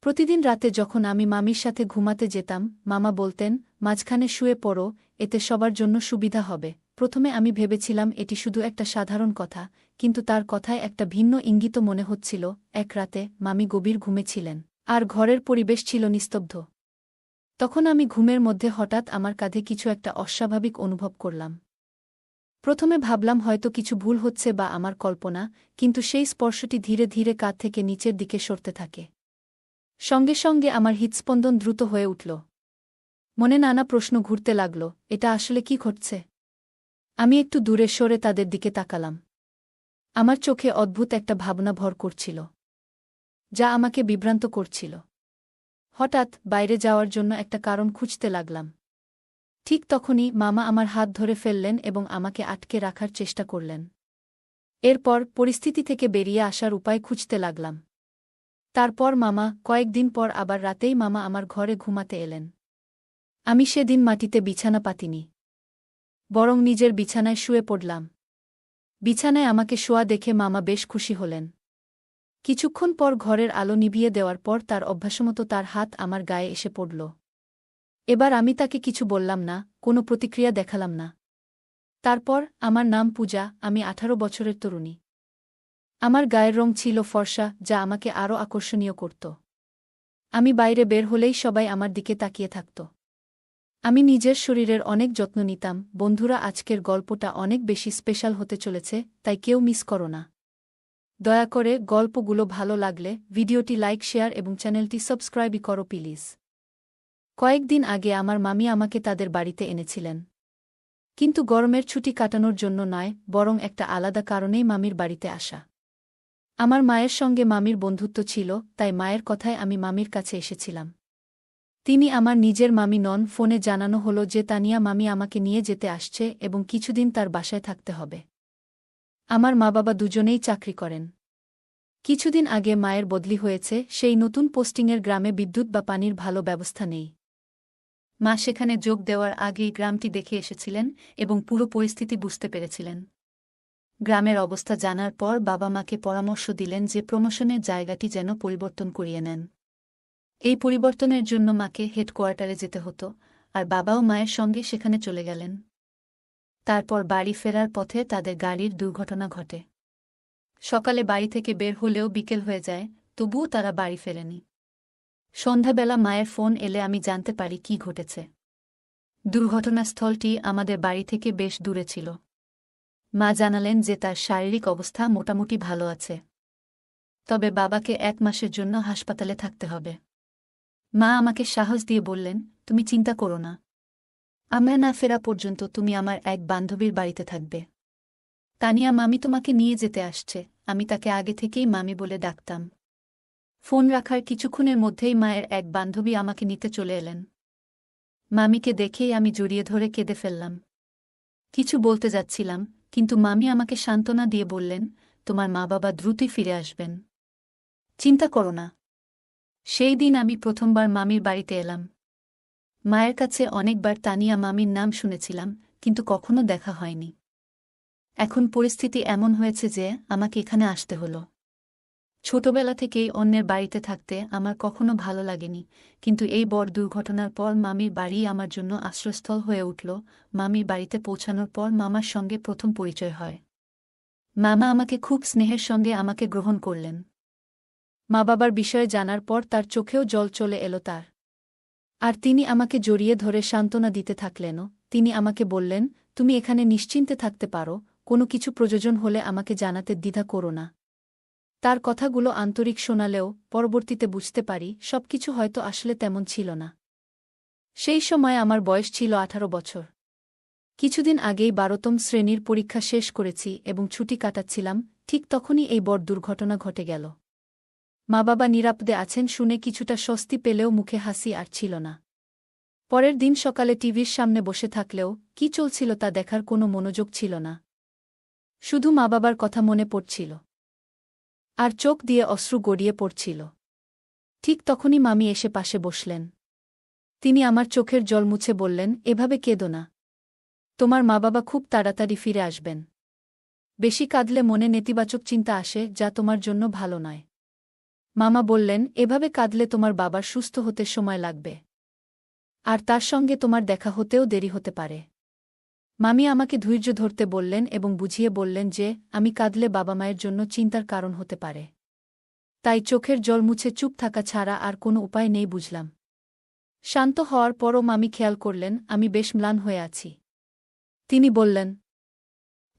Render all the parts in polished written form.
প্রতিদিন রাতে যখন আমি মামির সাথে ঘুমাতে যেতাম, মামা বলতেন, মাঝখানে শুয়ে পড়ো, এতে সবার জন্য সুবিধা হবে। প্রথমে আমি ভেবেছিলাম এটি শুধু একটা সাধারণ কথা, কিন্তু তার কথায় একটা ভিন্ন ইঙ্গিত মনে হচ্ছিল। এক রাতে মামি গভীর ঘুমে ছিলেন, আর ঘরের পরিবেশ ছিল নিস্তব্ধ। তখন আমি ঘুমের মধ্যে হঠাৎ আমার কাঁধে কিছু একটা অস্বাভাবিক অনুভব করলাম। প্রথমে ভাবলাম হয়তো কিছু ভুল হচ্ছে বা আমার কল্পনা, কিন্তু সেই স্পর্শটি ধীরে ধীরে কাঁধ থেকে নিচের দিকে সরতে থাকে। সঙ্গে সঙ্গে আমার হৃৎস্পন্দন দ্রুত হয়ে উঠল। মনে নানা প্রশ্ন ঘুরতে লাগল, এটা আসলে কি ঘটছে? আমি একটু দূরে সরে তাদের দিকে তাকালাম। আমার চোখে অদ্ভুত একটা ভাবনা ভর করছিল, যা আমাকে বিভ্রান্ত করছিল। হঠাৎ বাইরে যাওয়ার জন্য একটা কারণ খুঁজতে লাগলাম। ঠিক তখনই মামা আমার হাত ধরে ফেললেন এবং আমাকে আটকে রাখার চেষ্টা করলেন। এরপর পরিস্থিতি থেকে বেরিয়ে আসার উপায় খুঁজতে লাগলাম। তারপর কয়েকদিন পর আবার রাতেই মামা আমার ঘরে ঘুমাতে এলেন। আমি সেদিন মাটিতে বিছানা পাতিনি, বরং নিজের বিছানায় শুয়ে পড়লাম। বিছানায় আমাকে শোয়া দেখে মামা বেশ খুশি হলেন। কিছুক্ষণ পর ঘরের আলো নিভিয়ে দেওয়ার পর তার অভ্যাসমতো তার হাত আমার গায়ে এসে পড়ল। এবার আমি তাকে কিছু বললাম না, কোনো প্রতিক্রিয়া দেখালাম না। তারপর, আমার নাম পূজা, আমি 18 বছরের তরুণী। আমার গায়ের রং ছিল ফর্সা, যা আমাকে আরও আকর্ষণীয় করত। আমি বাইরে বের হলেই সবাই আমার দিকে তাকিয়ে থাকত। আমি নিজের শরীরের অনেক যত্ন নিতাম। বন্ধুরা, আজকের গল্পটা অনেক বেশি স্পেশাল হতে চলেছে, তাই কেউ মিস করো না। দয়া করে গল্পগুলো ভালো লাগলে ভিডিওটি লাইক, শেয়ার এবং চ্যানেলটি সাবস্ক্রাইবই করো প্লিজ। কয়েকদিন আগে আমার মামি আমাকে তাদের বাড়িতে এনেছিলেন। কিন্তু গরমের ছুটি কাটানোর জন্য নয়, বরং একটা আলাদা কারণেই মামির বাড়িতে আসা। আমার মায়ের সঙ্গে মামির বন্ধুত্ব ছিল, তাই মায়ের কথায় আমি মামির কাছে এসেছিলাম। তিনি আমার নিজের মামি নন। ফোনে জানানো হলো যে তানিয়া মামি আমাকে নিয়ে যেতে আসছে এবং কিছুদিন তার বাসায় থাকতে হবে। আমার মা-বাবা দুজনেই চাকরি করেন। কিছুদিন আগে মায়ের বদলি হয়েছে, সেই নতুন পোস্টিংয়ের গ্রামে বিদ্যুৎ বা পানির ভালো ব্যবস্থা নেই। মা সেখানে যোগ দেওয়ার আগেই গ্রামটি দেখে এসেছিলেন এবং পুরো পরিস্থিতি বুঝতে পেরেছিলেন। গ্রামের অবস্থা জানার পর বাবা মাকে পরামর্শ দিলেন যে প্রমোশনের জায়গাটি যেন পরিবর্তন করিয়ে নেন। এই পরিবর্তনের জন্য মাকে হেডকোয়ার্টারে যেতে হতো, আর বাবাও মায়ের সঙ্গে সেখানে চলে গেলেন। তারপর বাড়ি ফেরার পথে তাদের গাড়ির দুর্ঘটনা ঘটে। সকালে বাড়ি থেকে বের হলেও বিকেল হয়ে যায়, তবুও তারা বাড়ি ফেরেনি। সন্ধ্যাবেলা মায়ের ফোন এলে আমি জানতে পারি কী ঘটেছে। দুর্ঘটনাস্থলটি আমাদের বাড়ি থেকে বেশ দূরে ছিল। মা জানালেন যে তার শারীরিক অবস্থা মোটামুটি ভালো আছে, তবে বাবাকে 1 মাসের জন্য হাসপাতালে থাকতে হবে। মা আমাকে সাহস দিয়ে বললেন, তুমি চিন্তা করো না, আমরা না ফেরা পর্যন্ত তুমি আমার এক বান্ধবীর বাড়িতে থাকবে। তানিয়া মামি তোমাকে নিয়ে যেতে আসছে। আমি তাকে আগে থেকেই মামি বলে ডাকতাম। ফোন রাখার কিছুক্ষণের মধ্যেই মায়ের এক বান্ধবী আমাকে নিতে চলে এলেন। মামিকে দেখেই আমি জড়িয়ে ধরে কেঁদে ফেললাম। কিছু বলতে যাচ্ছিলাম, কিন্তু মামি আমাকে সান্ত্বনা দিয়ে বললেন, তোমার মা-বাবা দ্রুতই ফিরে আসবেন, চিন্তা করো না। সেই দিন আমি প্রথমবার মামির বাড়িতে এলাম। মায়ের কাছে অনেকবার তানিয়া মামির নাম শুনেছিলাম, কিন্তু কখনো দেখা হয়নি। এখন পরিস্থিতি এমন হয়েছে যে আমাকে এখানে আসতে হলো। ছোটবেলা থেকেই অন্যের বাড়িতে থাকতে আমার কখনো ভালো লাগেনি, কিন্তু এই বড় দুর্ঘটনার পর মামির বাড়ি আমার জন্য আশ্রয়স্থল হয়ে উঠল। মামির বাড়িতে পৌঁছানোর পর মামার সঙ্গে প্রথম পরিচয় হয়। মামা আমাকে খুব স্নেহের সঙ্গে আমাকে গ্রহণ করলেন। মা-বাবার বিষয়ে জানার পর তার চোখেও জল চলে এলো তার। আর তিনি আমাকে জড়িয়ে ধরে সান্ত্বনা দিতে থাকলেনও। তিনি আমাকে বললেন, তুমি এখানে নিশ্চিন্তে থাকতে পারো, কোনো কিছু প্রয়োজন হলে আমাকে জানাতে দ্বিধা করো না। তার কথাগুলো আন্তরিক শোনালেও পরবর্তীতে বুঝতে পারি সবকিছু হয়তো আসলে তেমন ছিল না। সেই সময় আমার বয়স ছিল 18 বছর। কিছুদিন আগেই 12তম শ্রেণীর পরীক্ষা শেষ করেছি এবং ছুটি কাটাচ্ছিলাম, ঠিক তখনই এই বড় দুর্ঘটনা ঘটে গেল। মা-বাবা নিরাপদে আছেন শুনে কিছুটা স্বস্তি পেলেও মুখে হাসি আর ছিল না। পরের দিন সকালে টিভির সামনে বসে থাকলেও কি চলছিল তা দেখার কোনো মনোযোগ ছিল না। শুধু মা-বাবার কথা মনে পড়ছিল, আর চোখ দিয়ে অশ্রু গড়িয়ে পড়ছিল। ঠিক তখনই মামি এসে পাশে বসলেন। তিনি আমার চোখের জল মুছে বললেন, এভাবে কেঁদো না। তোমার মা-বাবা খুব তাড়াতাড়ি ফিরে আসবেন। বেশি কাঁদলে মনে নেতিবাচক চিন্তা আসে, যা তোমার জন্য ভালো নয়। মামা বললেন, এভাবে কাঁদলে তোমার বাবার সুস্থ হতে সময় লাগবে। আর তার সঙ্গে তোমার দেখা হতেও দেরি হতে পারে। মামি আমাকে ধৈর্য ধরতে বললেন এবং বুঝিয়ে বললেন যে আমি কাঁদলে বাবা মায়ের জন্য চিন্তার কারণ হতে পারে। তাই চোখের জল মুছে চুপ থাকা ছাড়া আর কোনো উপায় নেই বুঝলাম। শান্ত হওয়ার পরও মামি খেয়াল করলেন আমি বেশ ম্লান হয়ে আছি। তিনি বললেন,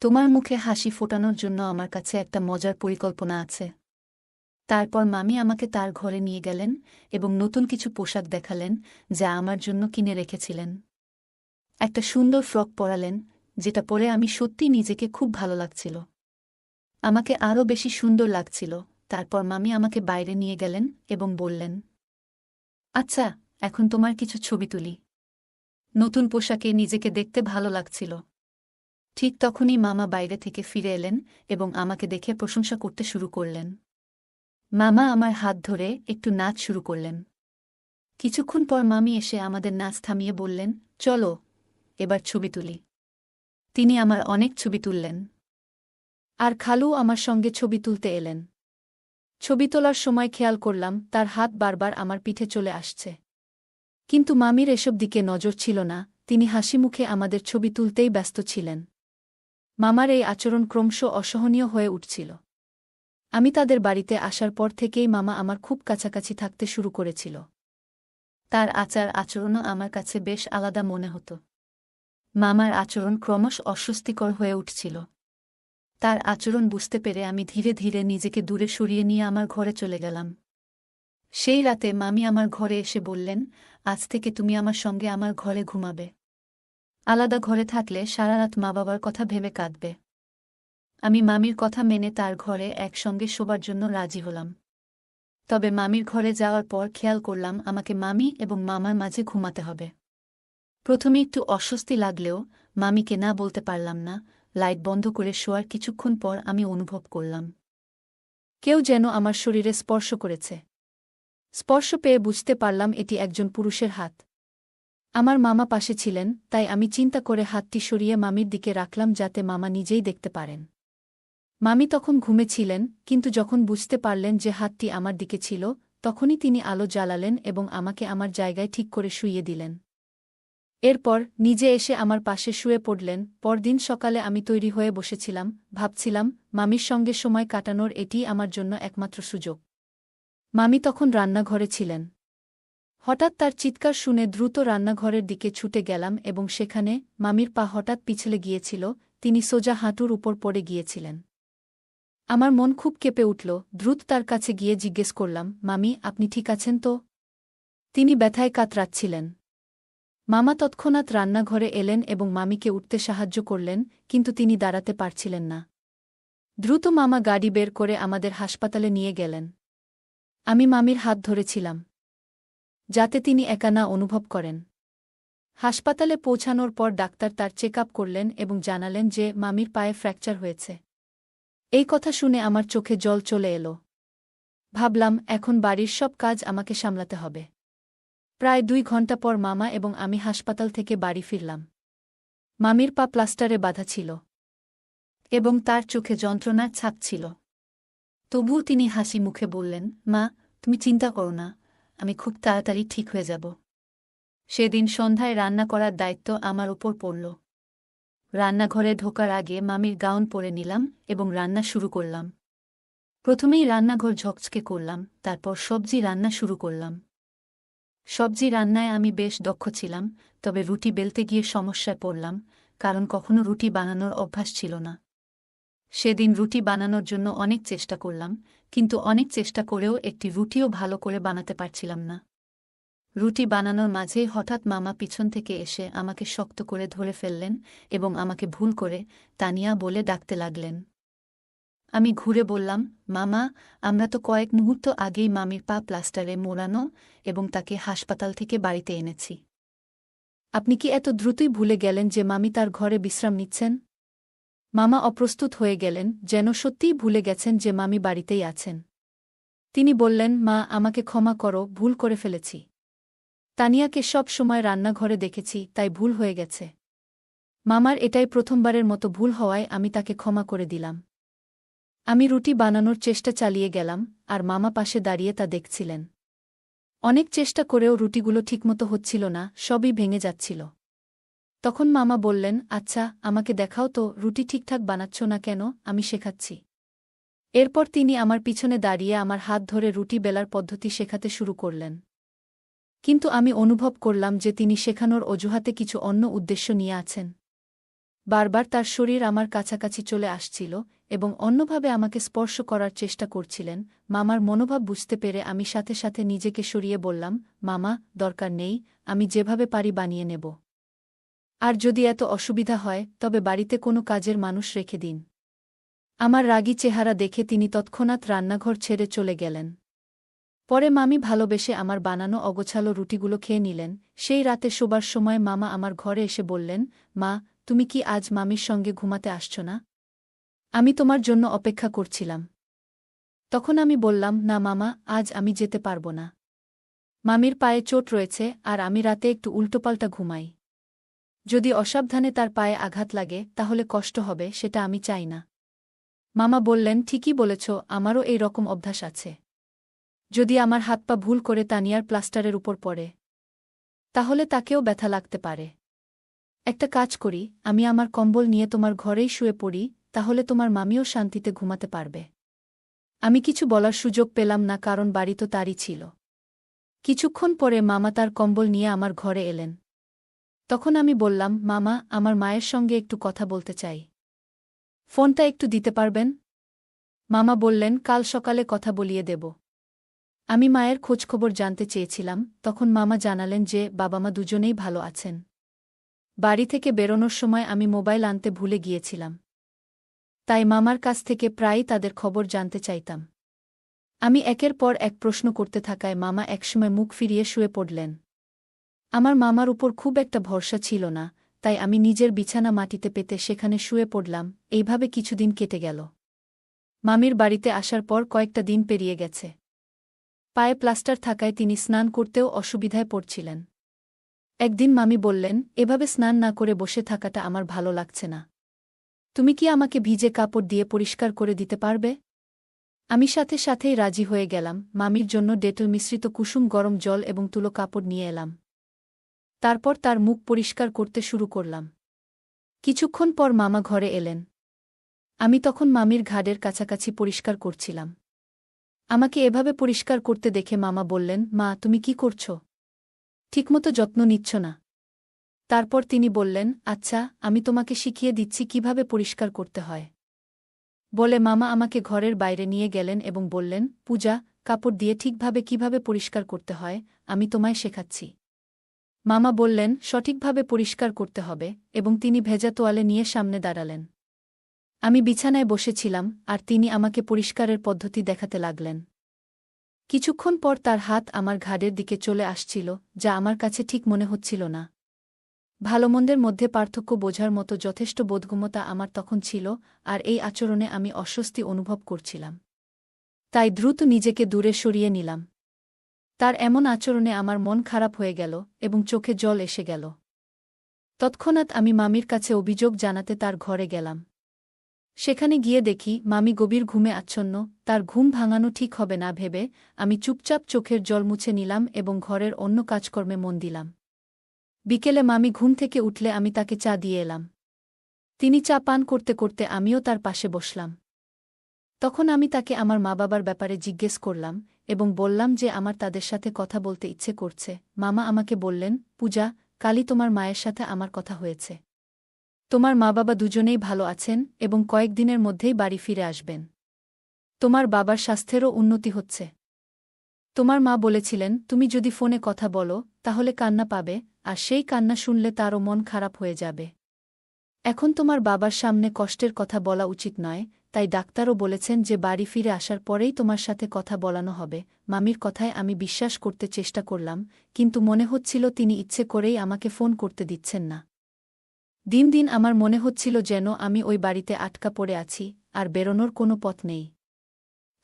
তোমার মুখে হাসি ফোটানোর জন্য আমার কাছে একটা মজার পরিকল্পনা আছে। তারপর মামি আমাকে তার ঘরে নিয়ে গেলেন এবং নতুন কিছু পোশাক দেখালেন যা আমার জন্য কিনে রেখেছিলেন। একটা সুন্দর ফ্রক পরালেন, যেটা পরে আমি সত্যিই নিজেকে খুব ভালো লাগছিল। আমাকে আরও বেশি সুন্দর লাগছিল। তারপর মামি আমাকে বাইরে নিয়ে গেলেন এবং বললেন, আচ্ছা, এখন তোমার কিছু ছবি তুলি। নতুন পোশাকে নিজেকে দেখতে ভালো লাগছিল। ঠিক তখনই মামা বাইরে থেকে ফিরে এলেন এবং আমাকে দেখে প্রশংসা করতে শুরু করলেন। মামা আমার হাত ধরে একটু নাচ শুরু করলেন। কিছুক্ষণ পর মামি এসে আমাদের নাচ থামিয়ে বললেন, চলো এবার ছবি তুলি। তিনি আমার অনেক ছবি তুললেন। আর খালু আমার সঙ্গে ছবি তুলতে এলেন। ছবি তোলার সময় খেয়াল করলাম তার হাত বারবার আমার পিঠে চলে আসছে। কিন্তু মামির এসব দিকে নজর ছিল না, তিনি হাসিমুখে আমাদের ছবি তুলতেই ব্যস্ত ছিলেন। মামার এই আচরণ ক্রমশ অসহনীয় হয়ে উঠছিল। আমি তাদের বাড়িতে আসার পর থেকেই মামা আমার খুব কাছাকাছি থাকতে শুরু করেছিল। তার আচার আচরণও আমার কাছে বেশ আলাদা মনে হতো। মামার আচরণ ক্রমশ অস্বস্তিকর হয়ে উঠছিল। তার আচরণ বুঝতে পেরে আমি ধীরে ধীরে নিজেকে দূরে সরিয়ে নিয়ে আমার ঘরে চলে গেলাম। সেই রাতে মামি আমার ঘরে এসে বললেন, আজ থেকে তুমি আমার সঙ্গে আমার ঘরে ঘুমাবে। আলাদা ঘরে থাকলে সারা রাত মা বাবার কথা ভেবে কাঁদবে। আমি মামির কথা মেনে তার ঘরে একসঙ্গে শোবার জন্য রাজি হলাম। তবে মামির ঘরে যাওয়ার পর খেয়াল করলাম আমাকে মামি এবং মামার মাঝে ঘুমাতে হবে। প্রথমে একটু অস্বস্তি লাগলেও মামিকে না বলতে পারলাম না। লাইট বন্ধ করে শোয়ার কিছুক্ষণ পর আমি অনুভব করলাম কেউ যেন আমার শরীরে স্পর্শ করেছে। স্পর্শ পেয়ে বুঝতে পারলাম এটি একজন পুরুষের হাত। আমার মামা পাশে ছিলেন, তাই আমি চিন্তা করে হাতটি সরিয়ে মামির দিকে রাখলাম যাতে মামা নিজেই দেখতে পারেন। মামি তখন ঘুমেছিলেন, কিন্তু যখন বুঝতে পারলেন যে হাতটি আমার দিকে ছিল, তখনই তিনি আলো জ্বালালেন এবং আমাকে আমার জায়গায় ঠিক করে শুইয়ে দিলেন। এরপর নিজে এসে আমার পাশে শুয়ে পড়লেন। পরদিন সকালে আমি তৈরি হয়ে বসেছিলাম, ভাবছিলাম মামির সঙ্গে সময় কাটানোর এটিই আমার জন্য একমাত্র সুযোগ। মামি তখন রান্নাঘরে ছিলেন। হঠাৎ তার চিৎকার শুনে দ্রুত রান্নাঘরের দিকে ছুটে গেলাম এবং সেখানে মামির পা হঠাৎ পিছলে গিয়েছিল, তিনি সোজা হাঁটুর উপর পড়ে গিয়েছিলেন। আমার মন খুব কেঁপে উঠল। দ্রুত তার কাছে গিয়ে জিজ্ঞেস করলাম, মামি, আপনি ঠিক আছেন তো? তিনি ব্যথায় কাতরাচ্ছিলেন। মামা তৎক্ষণাৎ রান্নাঘরে এলেন এবং মামিকে উঠতে সাহায্য করলেন, কিন্তু তিনি দাঁড়াতে পারছিলেন না। দ্রুত মামা গাড়ি বের করে আমাদের হাসপাতালে নিয়ে গেলেন। আমি মামির হাত ধরেছিলাম, যাতে তিনি একা না অনুভব করেন। হাসপাতালে পৌঁছানোর পর ডাক্তার তার চেক আপ করলেন এবং জানালেন যে মামির পায়ে ফ্র্যাকচার হয়েছে। এই কথা শুনে আমার চোখে জল চলে এলো। ভাবলাম এখন বাড়ির সব কাজ আমাকে সামলাতে হবে। প্রায় 2 ঘণ্টা পর মামা এবং আমি হাসপাতাল থেকে বাড়ি ফিরলাম। মামির পা প্লাস্টারে বাঁধা ছিল এবং তার চোখে যন্ত্রণার ছাপ ছিল। তবুও তিনি হাসি মুখে বললেন, মা, তুমি চিন্তা করো না, আমি খুব তাড়াতাড়ি ঠিক হয়ে যাব। সেদিন সন্ধ্যায় রান্না করার দায়িত্ব আমার উপর পড়ল। রান্নাঘরে ঢোকার আগে মামির গাউন পরে নিলাম এবং রান্না শুরু করলাম। প্রথমেই রান্নাঘর ঝকঝকে করলাম, তারপর সবজি রান্না শুরু করলাম। সবজি রান্নায় আমি বেশ দক্ষ ছিলাম, তবে রুটি বেলতে গিয়ে সমস্যায় পড়লাম, কারণ কখনো রুটি বানানোর অভ্যাস ছিল না। সেদিন রুটি বানানোর জন্য অনেক চেষ্টা করলাম, কিন্তু অনেক চেষ্টা করেও একটি রুটিও ভালো করে বানাতে পারছিলাম না। রুটি বানানোর মাঝেই হঠাৎ মামা পিছন থেকে এসে আমাকে শক্ত করে ধরে ফেললেন এবং আমাকে ভুল করে তানিয়া বলে ডাকতে লাগলেন। আমি ঘুরে বললাম, মামা, আমরা তো কয়েক মুহূর্ত আগেই মামির পা প্লাস্টারে মোড়ানো এবং তাকে হাসপাতাল থেকে বাড়িতে এনেছি। আপনি কি এত দ্রুতই ভুলে গেলেন যে মামি তার ঘরে বিশ্রাম নিচ্ছেন? মামা অপ্রস্তুত হয়ে গেলেন, যেন সত্যিই ভুলে গেছেন যে মামি বাড়িতেই আছেন। তিনি বললেন, মা, আমাকে ক্ষমা করো, ভুল করে ফেলেছি। তানিয়াকে সব সময় রান্নাঘরে দেখেছি, তাই ভুল হয়ে গেছে। মামার এটাই প্রথমবারের মতো ভুল হওয়ায় আমি তাকে ক্ষমা করে দিলাম। আমি রুটি বানানোর চেষ্টা চালিয়ে গেলাম, আর মামা পাশে দাঁড়িয়ে তা দেখছিলেন। অনেক চেষ্টা করেও রুটিগুলো ঠিকমতো হচ্ছিল না, সবই ভেঙে যাচ্ছিল। তখন মামা বললেন, আচ্ছা, আমাকে দেখাও তো, রুটি ঠিকঠাক বানাচ্ছ না কেন, আমি শেখাচ্ছি। এরপর তিনি আমার পিছনে দাঁড়িয়ে আমার হাত ধরে রুটি বেলার পদ্ধতি শেখাতে শুরু করলেন। কিন্তু আমি অনুভব করলাম যে তিনি শেখানোর অজুহাতে কিছু অন্য উদ্দেশ্য নিয়ে আছেন। বারবার তার শরীর আমার কাছাকাছি চলে আসছিল এবং অন্যভাবে আমাকে স্পর্শ করার চেষ্টা করছিলেন। মামার মনোভাব বুঝতে পেরে আমি সাথে সাথে নিজেকে সরিয়ে বললাম, মামা, দরকার নেই, আমি যেভাবে পারি বানিয়ে নেব। আর যদি এত অসুবিধা হয় তবে বাড়িতে কোনো কাজের মানুষ রেখে দিন। আমার রাগী চেহারা দেখে তিনি তৎক্ষণাৎ রান্নাঘর ছেড়ে চলে গেলেন। পরে মামি ভালোবেসে আমার বানানো অগোছালো রুটিগুলো খেয়ে নিলেন। সেই রাতে শোবার সময় মামা আমার ঘরে এসে বললেন, মা, তুমি কি আজ মামির সঙ্গে ঘুমাতে আসছ না? আমি তোমার জন্য অপেক্ষা করছিলাম। তখন আমি বললাম, না মামা, আজ আমি যেতে পারব না। মামির পায়ে চোট রয়েছে আর আমি রাতে একটু উল্টোপাল্টা ঘুমাই। যদি অসাবধানে তার পায়ে আঘাত লাগে তাহলে কষ্ট হবে, সেটা আমি চাই না। মামা বললেন, ঠিকই বলেছ, আমারও এই রকম অভ্যাস আছে। যদি আমার হাত পা ভুল করে তানিয়ার প্লাস্টারের উপর পড়ে তাহলে তাকেও ব্যথা লাগতে পারে। একটা কাজ করি, আমি আমার কম্বল নিয়ে তোমার ঘরেই শুয়ে পড়ি, তাহলে তোমার মামিও শান্তিতে ঘুমাতে পারবে। আমি কিছু বলার সুযোগ পেলাম না, কারণ বাড়ি তো তারই ছিল। কিছুক্ষণ পরে মামা তার কম্বল নিয়ে আমার ঘরে এলেন। তখন আমি বললাম, মামা, আমার মায়ের সঙ্গে একটু কথা বলতে চাই। ফোনটা একটু দিতে পারবেন? মামা বললেন, কাল সকালে কথা বলিয়ে দেব। আমি মায়ের খোঁজখবর জানতে চেয়েছিলাম, তখন মামা জানালেন যে বাবা মা দুজনেই ভালো আছেন। বাড়ি থেকে বেরোনোর সময় আমি মোবাইল আনতে ভুলে গিয়েছিলাম। তাই মামার কাছ থেকে প্রায়ই তাদের খবর জানতে চাইতাম। আমি একের পর এক প্রশ্ন করতে থাকায় মামা একসময় মুখ ফিরিয়ে শুয়ে পড়লেন। আমার মামার উপর খুব একটা ভরসা ছিল না, তাই আমি নিজের বিছানা মাটিতে পেতে সেখানে শুয়ে পড়লাম। এইভাবে কিছুদিন কেটে গেল। মামির বাড়িতে আসার পর কয়েকটা দিন পেরিয়ে গেছে। পায়ে প্লাস্টার থাকায় তিনি স্নান করতেও অসুবিধায় পড়ছিলেন। একদিন মামি বললেন, এভাবে স্নান না করে বসে থাকাটা আমার ভালো লাগছে না। তুমি কি আমাকে ভিজে কাপড় দিয়ে পরিষ্কার করে দিতে পারবে? আমি সাথে সাথেই রাজি হয়ে গেলাম। মামির জন্য ডেটল মিশ্রিত কুসুম গরম জল এবং তুলো কাপড় নিয়ে এলাম। তারপর তার মুখ পরিষ্কার করতে শুরু করলাম। কিছুক্ষণ পর মামা ঘরে এলেন। আমি তখন মামির ঘাড়ের কাছাকাছি পরিষ্কার করছিলাম। আমাকে এভাবে পরিষ্কার করতে দেখে মামা বললেন, মা, তুমি কি করছ? ঠিকমতো যত্ন নিচ্ছ না। তারপর তিনি বললেন, আচ্ছা, আমি তোমাকে শিখিয়ে দিচ্ছি কিভাবে পরিষ্কার করতে হয়। বলে মামা আমাকে ঘরের বাইরে নিয়ে গেলেন এবং বললেন, পূজা, কাপড় দিয়ে ঠিকভাবে কিভাবে পরিষ্কার করতে হয় আমি তোমায় শেখাচ্ছি। মামা বললেন, সঠিকভাবে পরিষ্কার করতে হবে, এবং তিনি ভেজা তোয়ালে নিয়ে সামনে দাঁড়ালেন। আমি বিছানায় বসেছিলাম আর তিনি আমাকে পরিষ্কারের পদ্ধতি দেখাতে লাগলেন। কিছুক্ষণ পর তার হাত আমার ঘাড়ের দিকে চলে আসছিল, যা আমার কাছে ঠিক মনে হচ্ছিল না। ভালোমন্দের মধ্যে পার্থক্য বোঝার মতো যথেষ্ট বোধগম্যতা আমার তখন ছিল, আর এই আচরণে আমি অস্বস্তি অনুভব করছিলাম। তাই দ্রুত নিজেকে দূরে সরিয়ে নিলাম। তার এমন আচরণে আমার মন খারাপ হয়ে গেল এবং চোখে জল এসে গেল। তৎক্ষণাৎ আমি মামির কাছে অভিযোগ জানাতে তার ঘরে গেলাম। সেখানে গিয়ে দেখি মামি গভীর ঘুমে আচ্ছন্ন। তার ঘুম ভাঙানো ঠিক হবে না ভেবে আমি চুপচাপ চোখের জল মুছে নিলাম এবং ঘরের অন্য কাজকর্মে মন দিলাম। বিকেলে মামি ঘুম থেকে উঠলে আমি তাকে চা দিয়ে এলাম। তিনি চা পান করতে করতে আমিও তার পাশে বসলাম। তখন আমি তাকে আমার মা-বাবার ব্যাপারে জিজ্ঞেস করলাম এবং বললাম যে আমার তাদের সাথে কথা বলতে ইচ্ছে করছে। মামা আমাকে বললেন, পূজা, কালই তোমার মায়ের সাথে আমার কথা হয়েছে। তোমার মা-বাবা দুজনেই ভালো আছেন এবং কয়েকদিনের মধ্যেই বাড়ি ফিরে আসবেন। তোমার বাবার স্বাস্থ্যেরও উন্নতি হচ্ছে। তোমার মা বলেছিলেন, তুমি যদি ফোনে কথা বলো তাহলে কান্না পাবে, আর সেই কান্না শুনলে তারও মন খারাপ হয়ে যাবে। এখন তোমার বাবার সামনে কষ্টের কথা বলা উচিত নয়, তাই ডাক্তারও বলেছেন যে বাড়ি ফিরে আসার পরেই তোমার সাথে কথা বলানো হবে। মামির কথায় আমি বিশ্বাস করতে চেষ্টা করলাম, কিন্তু মনে হচ্ছিল তিনি ইচ্ছে করেই আমাকে ফোন করতে দিচ্ছেন না। দিন দিন আমার মনে হচ্ছিল যেন আমি ওই বাড়িতে আটকা পড়ে আছি, আর বেরোনোর কোনো পথ নেই।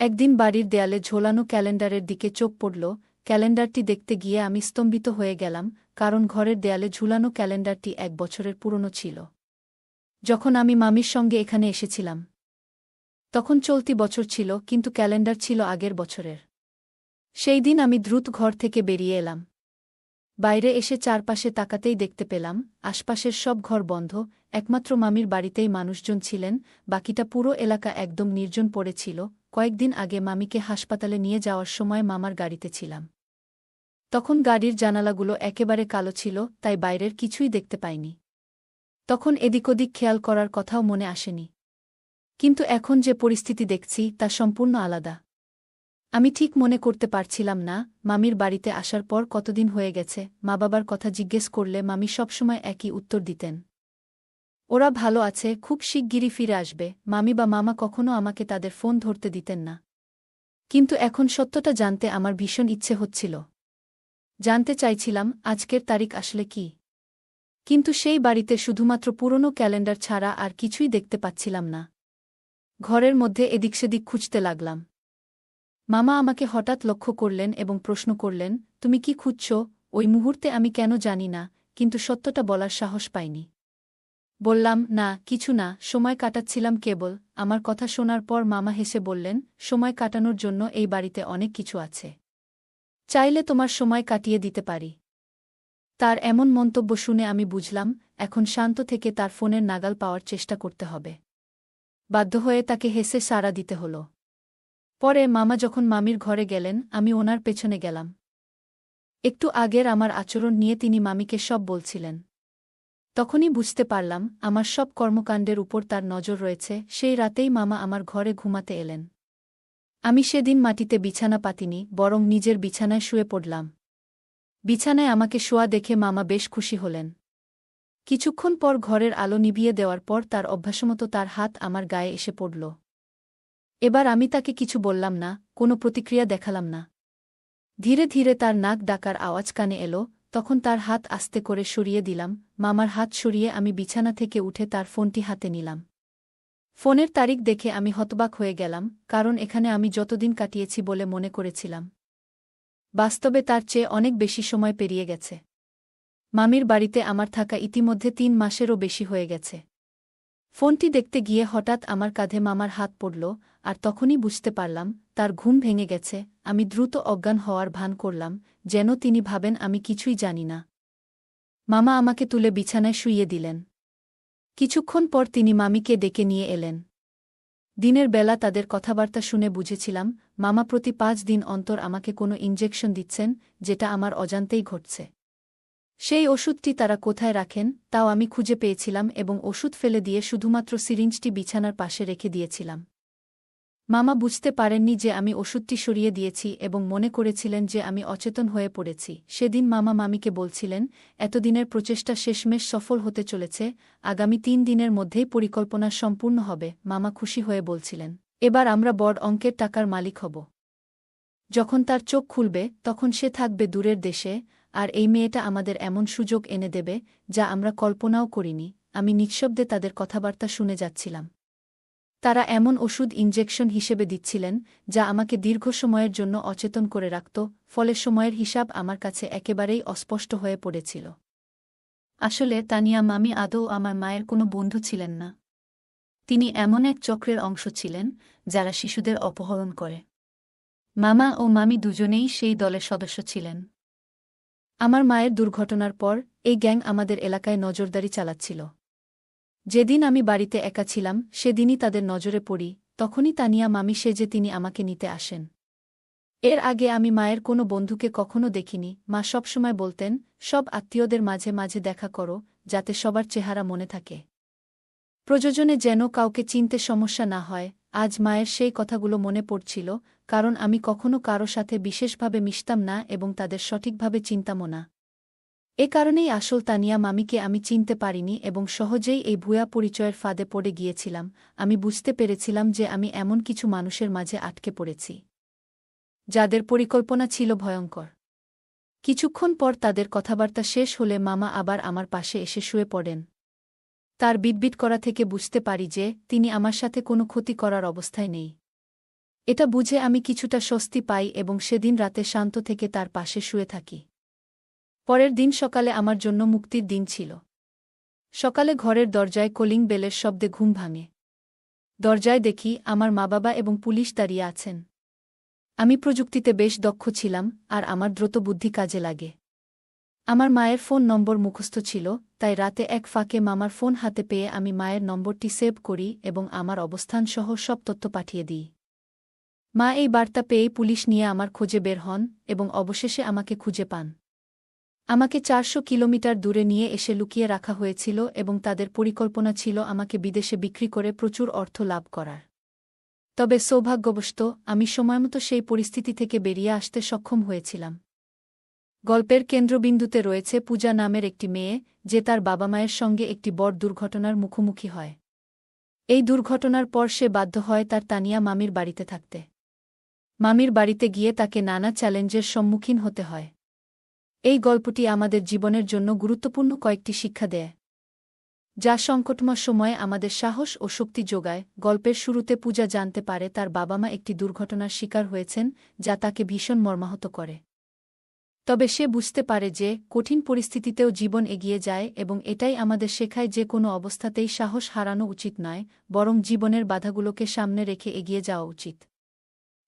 একদিন বাড়ির দেয়ালে ঝোলানো ক্যালেন্ডারের দিকে চোখ পড়ল। ক্যালেন্ডারটি দেখতে গিয়ে আমি স্তম্ভিত হয়ে গেলাম, কারণ ঘরের দেয়ালে ঝুলানো ক্যালেন্ডারটি 1 বছরের পুরনো ছিল, যখন আমি মামির সঙ্গে এখানে এসেছিলাম। তখন চলতি বছর ছিল, কিন্তু ক্যালেন্ডার ছিল আগের বছরের। সেই দিন আমি দ্রুত ঘর থেকে বেরিয়ে এলাম। বাইরে এসে চারপাশে তাকাতেই দেখতে পেলাম আশপাশের সব ঘর বন্ধ, একমাত্র মামির বাড়িতেই মানুষজন ছিলেন, বাকিটা পুরো এলাকা একদম নির্জন পড়েছিল। কয়েকদিন আগে মামিকে হাসপাতালে নিয়ে যাওয়ার সময় মামার গাড়িতে ছিলাম। তখন গাড়ির জানালাগুলো একেবারে কালো ছিল, তাই বাইরের কিছুই দেখতে পাইনি। তখন এদিক ওদিক খেয়াল করার কথাও মনে আসেনি। কিন্তু এখন যে পরিস্থিতি দেখছি তা সম্পূর্ণ আলাদা। আমি ঠিক মনে করতে পারছিলাম না মামির বাড়িতে আসার পর কতদিন হয়ে গেছে। মা বাবার কথা জিজ্ঞেস করলে মামি সবসময় একই উত্তর দিতেন, ওরা ভালো আছে, খুব শিগগিরই ফিরে আসবে। মামি বা মামা কখনো আমাকে তাদের ফোন ধরতে দিতেন না। কিন্তু এখন সত্যটা জানতে আমার ভীষণ ইচ্ছে হচ্ছিল। জানতে চাইছিলাম আজকের তারিখ আসলে কি। কিন্তু সেই বাড়িতে শুধুমাত্র পুরনো ক্যালেন্ডার ছাড়া আর কিছুই দেখতে পাচ্ছিলাম না। ঘরের মধ্যে এদিক সেদিক খুঁজতে লাগলাম। মামা আমাকে হঠাৎ লক্ষ্য করলেন এবং প্রশ্ন করলেন, তুমি কি খুঁজছ? ওই মুহূর্তে আমি কেন জানি না, কিন্তু সত্যটা বলার সাহস পাইনি। বললাম, না কিছু না, সময় কাটাচ্ছিলাম কেবল। আমার কথা শোনার পর মামা হেসে বললেন, সময় কাটানোর জন্য এই বাড়িতে অনেক কিছু আছে, চাইলে তোমার সময় কাটিয়ে দিতে পারি। তার এমন মন্তব্য শুনে আমি বুঝলাম এখন শান্ত থেকে তার ফোনের নাগাল পাওয়ার চেষ্টা করতে হবে। বাধ্য হয়ে তাকে হেসে সাড়া দিতে হল। পরে মামা যখন মামির ঘরে গেলেন, আমি ওনার পেছনে গেলাম। একটু আগের আমার আচরণ নিয়ে তিনি মামিকে সব বলছিলেন। তখনই বুঝতে পারলাম আমার সব কর্মকাণ্ডের উপর তার নজর রয়েছে। সেই রাতেই মামা আমার ঘরে ঘুমাতে এলেন। আমি সেদিন মাটিতে বিছানা পাতিনি, বরং নিজের বিছানায় শুয়ে পড়লাম। বিছানায় আমাকে শোয়া দেখে মামা বেশ খুশি হলেন। কিছুক্ষণ পর ঘরের আলো নিভিয়ে দেওয়ার পর তার অভ্যাসমতো তার হাত আমার গায়ে এসে পড়ল। এবার আমি তাকে কিছু বললাম না, কোনো প্রতিক্রিয়া দেখালাম না। ধীরে ধীরে তার নাক ডাকার আওয়াজ কানে এলো, তখন তার হাত আস্তে করে সরিয়ে দিলাম। মামার হাত সরিয়ে আমি বিছানা থেকে উঠে তার ফোনটি হাতে নিলাম। ফোনের তারিখ দেখে আমি হতবাক হয়ে গেলাম, কারণ এখানে আমি যতদিন কাটিয়েছি বলে মনে করেছিলাম, বাস্তবে তার চেয়ে অনেক বেশি সময় পেরিয়ে গেছে। মামির বাড়িতে আমার থাকা ইতিমধ্যে ৩ মাসেরও বেশি হয়ে গেছে। ফোনটি দেখতে গিয়ে হঠাৎ আমার কাঁধে মামার হাত পড়ল, আর তখনই বুঝতে পারলাম তার ঘুম ভেঙে গেছে। আমি দ্রুত অজ্ঞান হওয়ার ভান করলাম, যেন তিনি ভাবেন আমি কিছুই জানি না। মামা আমাকে তুলে বিছানায় শুইয়ে দিলেন। কিছুক্ষণ পর তিনি মামিকে ডেকে নিয়ে এলেন। দিনের বেলা তাদের কথাবার্তা শুনে বুঝেছিলাম মামা প্রতি ৫ দিন অন্তর আমাকে কোনো ইনজেকশন দিচ্ছেন, যেটা আমার অজান্তেই ঘটছে। সেই ওষুধটি তারা কোথায় রাখেন তাও আমি খুঁজে পেয়েছিলাম এবং ওষুধ ফেলে দিয়ে শুধুমাত্র সিরিঞ্জটি বিছানার পাশে রেখে দিয়েছিলাম। মামা বুঝতে পারেননি যে আমি ওষুধটি সরিয়ে দিয়েছি এবং মনে করেছিলেন যে আমি অচেতন হয়ে পড়েছি। সেদিন মামা মামিকে বলছিলেন, এতদিনের প্রচেষ্টা শেষমেশ সফল হতে চলেছে, আগামী ৩ দিনের মধ্যেই পরিকল্পনা সম্পূর্ণ হবে। মামা খুশি হয়ে বলছিলেন, এবার আমরা বড় অঙ্কের টাকার মালিক হব। যখন তার চোখ খুলবে তখন সে থাকবে দূরের দেশে, আর এই মেয়েটা আমাদের এমন সুযোগ এনে দেবে যা আমরা কল্পনাও করিনি। আমি নিঃশব্দে তাদের কথাবার্তা শুনে যাচ্ছিলাম। তারা এমন ওষুধ ইনজেকশন হিসেবে দিচ্ছিলেন যা আমাকে দীর্ঘ সময়ের জন্য অচেতন করে রাখত, ফলে সময়ের হিসাব আমার কাছে একেবারেই অস্পষ্ট হয়ে পড়েছিল। আসলে তানিয়া মামি আদৌ আমার মায়ের কোনো বন্ধু ছিলেন না। তিনি এমন এক চক্রের অংশ ছিলেন যারা শিশুদের অপহরণ করে। মামা ও মামি দুজনেই সেই দলের সদস্য ছিলেন। আমার মায়ের দুর্ঘটনার পর এই গ্যাং আমাদের এলাকায় নজরদারি চালাচ্ছিল। যেদিন আমি বাড়িতে একা ছিলাম সেদিনই তাদের নজরে পড়ি, তখনই তানিয়া মামি সেজে তিনি আমাকে নিতে আসেন। এর আগে আমি মায়ের কোনো বন্ধুকে কখনো দেখিনি। মা সবসময় বলতেন, সব আত্মীয়দের মাঝে মাঝে দেখা করো, যাতে সবার চেহারা মনে থাকে, প্রয়োজনে যেন কাউকে চিনতে সমস্যা না হয়। আজ মায়ের সেই কথাগুলো মনে পড়ছিল, কারণ আমি কখনো কারো সাথে বিশেষভাবে মিশতাম না এবং তাদের সঠিকভাবে চিনতামও না। এ কারণেই আসল তানিয়া মামিকে আমি চিনতে পারিনি এবং সহজেই এই ভুয়া পরিচয়ের ফাঁদে পড়ে গিয়েছিলাম। আমি বুঝতে পেরেছিলাম যে আমি এমন কিছু মানুষের মাঝে আটকে পড়েছি যাদের পরিকল্পনা ছিল ভয়ঙ্কর। কিছুক্ষণ পর তাদের কথাবার্তা শেষ হলে মামা আবার আমার পাশে এসে শুয়ে পড়েন। তার বিটবিট করা থেকে বুঝতে পারি যে তিনি আমার সাথে কোনো ক্ষতি করার অবস্থায় নেই। এটা বুঝে আমি কিছুটা স্বস্তি পাই এবং সেদিন রাতে শান্ত থেকে তার পাশে শুয়ে থাকি। পরের দিন সকালে আমার জন্য মুক্তির দিন ছিল। সকালে ঘরের দরজায় কলিং বেলের শব্দে ঘুম ভাঙে। দরজায় দেখি আমার মা-বাবা এবং পুলিশ দাঁড়িয়ে আছেন। আমি প্রযুক্তিতে বেশ দক্ষ ছিলাম, আর আমার দ্রুত বুদ্ধি কাজে লাগে। আমার মায়ের ফোন নম্বর মুখস্থ ছিল, তাই রাতে এক ফাঁকে মামার ফোন হাতে পেয়ে আমি মায়ের নম্বরটি সেভ করি এবং আমার অবস্থানসহ সব তথ্য পাঠিয়ে দিই। মা এই বার্তা পেয়েই পুলিশ নিয়ে আমার খোঁজে বের হন এবং অবশেষে আমাকে খুঁজে পান। আমাকে ৪০০ কিলোমিটার দূরে নিয়ে এসে লুকিয়ে রাখা হয়েছিল এবং তাদের পরিকল্পনা ছিল আমাকে বিদেশে বিক্রি করে প্রচুর অর্থ লাভ করার। তবে সৌভাগ্যবশত আমি সময়মতো সেই পরিস্থিতি থেকে বেরিয়ে আসতে সক্ষম হয়েছিলাম। গল্পের কেন্দ্রবিন্দুতে রয়েছে পূজা নামের একটি মেয়ে, যে তার বাবা মায়ের সঙ্গে একটি বড় দুর্ঘটনার মুখোমুখি হয়। এই দুর্ঘটনার পর সে বাধ্য হয় তার তানিয়া মামির বাড়িতে থাকতে। মামির বাড়িতে গিয়ে তাকে নানা চ্যালেঞ্জের সম্মুখীন হতে হয়। এই গল্পটি আমাদের জীবনের জন্য গুরুত্বপূর্ণ কয়েকটি শিক্ষা দেয়, যা সংকটময় সময়ে আমাদের সাহস ও শক্তি যোগায়। গল্পের শুরুতে পূজা জানতে পারে তার বাবা মা একটি দুর্ঘটনার শিকার হয়েছেন, যা তাকে ভীষণ মর্মাহত করে। তবে সে বুঝতে পারে যে কঠিন পরিস্থিতিতেও জীবন এগিয়ে যায় এবং এটাই আমাদের শেখায় যে কোনো অবস্থাতেই সাহস হারানো উচিত নয়, বরং জীবনের বাধাগুলোকে সামনে রেখে এগিয়ে যাওয়া উচিত।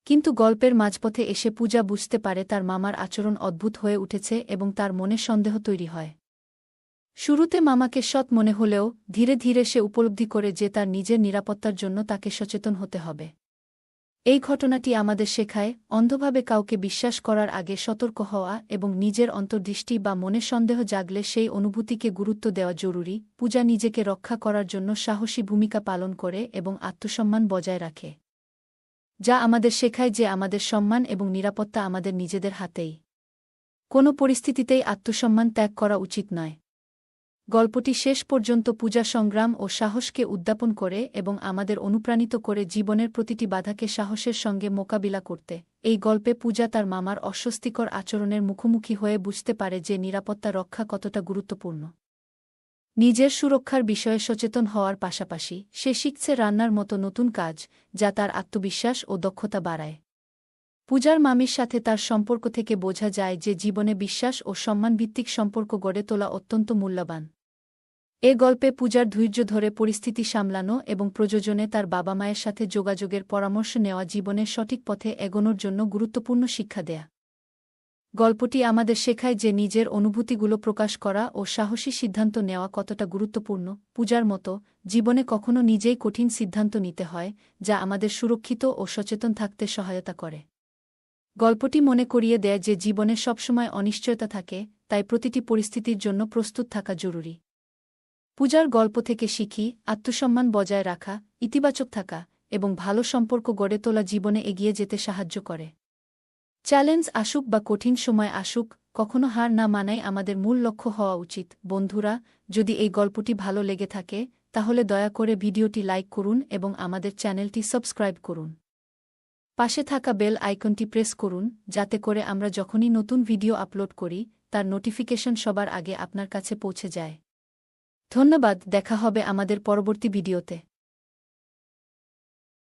কিন্তু গল্পের মাঝপথে এসে পূজা বুঝতে পারে তার মামার আচরণ অদ্ভুত হয়ে উঠেছে এবং তার মনে সন্দেহ তৈরি হয়। শুরুতে মামাকে সৎ মনে হলেও ধীরে ধীরে সে উপলব্ধি করে যে তার নিজের নিরাপত্তার জন্য তাকে সচেতন হতে হবে। এই ঘটনাটি আমাদের শেখায়, অন্ধভাবে কাউকে বিশ্বাস করার আগে সতর্ক হওয়া এবং নিজের অন্তর্দৃষ্টি বা মনে সন্দেহ জাগলে সেই অনুভূতিকে গুরুত্ব দেওয়া জরুরি। পূজা নিজেকে রক্ষা করার জন্য সাহসী ভূমিকা পালন করে এবং আত্মসম্মান বজায় রাখে, যা আমাদের শেখায় যে আমাদের সম্মান এবং নিরাপত্তা আমাদের নিজেদের হাতেই। কোনো পরিস্থিতিতেই আত্মসম্মান ত্যাগ করা উচিত নয়। গল্পটি শেষ পর্যন্ত পূজা সংগ্রাম ও সাহসকে উদ্যাপন করে এবং আমাদের অনুপ্রাণিত করে জীবনের প্রতিটি বাধাকে সাহসের সঙ্গে মোকাবিলা করতে। এই গল্পে পূজা তার মামার অস্বস্তিকর আচরণের মুখোমুখি হয়ে বুঝতে পারে যে নিরাপত্তা রক্ষা কতটা গুরুত্বপূর্ণ। নিজের সুরক্ষার বিষয়ে সচেতন হওয়ার পাশাপাশি সে শিখছে রান্নার মতো নতুন কাজ, যা তার আত্মবিশ্বাস ও দক্ষতা বাড়ায়। পূজার মামির সাথে তার সম্পর্ক থেকে বোঝা যায় যে জীবনে বিশ্বাস ও সম্মানভিত্তিক সম্পর্ক গড়ে তোলা অত্যন্ত মূল্যবান। এ গল্পে পূজার ধৈর্য ধরে পরিস্থিতি সামলানো এবং প্রয়োজনে তার বাবা মায়ের সাথে যোগাযোগের পরামর্শ নেওয়া জীবনের সঠিক পথে এগোনোর জন্য গুরুত্বপূর্ণ শিক্ষা দেয়া। গল্পটি আমাদের শেখায় যে নিজের অনুভূতিগুলো প্রকাশ করা ও সাহসী সিদ্ধান্ত নেওয়া কতটা গুরুত্বপূর্ণ। পূজার মতো জীবনে কখনো নিজেই কঠিন সিদ্ধান্ত নিতে হয়, যা আমাদের সুরক্ষিত ও সচেতন থাকতে সহায়তা করে। গল্পটি মনে করিয়ে দেয় যে জীবনে সবসময় অনিশ্চয়তা থাকে, তাই প্রতিটি পরিস্থিতির জন্য প্রস্তুত থাকা জরুরি। পূজার গল্প থেকে শিখি, আত্মসম্মান বজায় রাখা, ইতিবাচক থাকা এবং ভালো সম্পর্ক গড়ে তোলা জীবনে এগিয়ে যেতে সাহায্য করে। চ্যালেঞ্জ আসুক বা কঠিন সময় আসুক, কখনো হার না মানাই আমাদের মূল লক্ষ্য হওয়া উচিত। বন্ধুরা, যদি এই গল্পটি ভালো লেগে থাকে তাহলে দয়া করে ভিডিওটি লাইক করুন এবং আমাদের চ্যানেলটি সাবস্ক্রাইব করুন। পাশে থাকা বেল আইকনটি প্রেস করুন, যাতে করে আমরা যখনই নতুন ভিডিও আপলোড করি তার নোটিফিকেশন সবার আগে আপনার কাছে পৌঁছে যায়। ধন্যবাদ, দেখা হবে আমাদের পরবর্তী ভিডিওতে।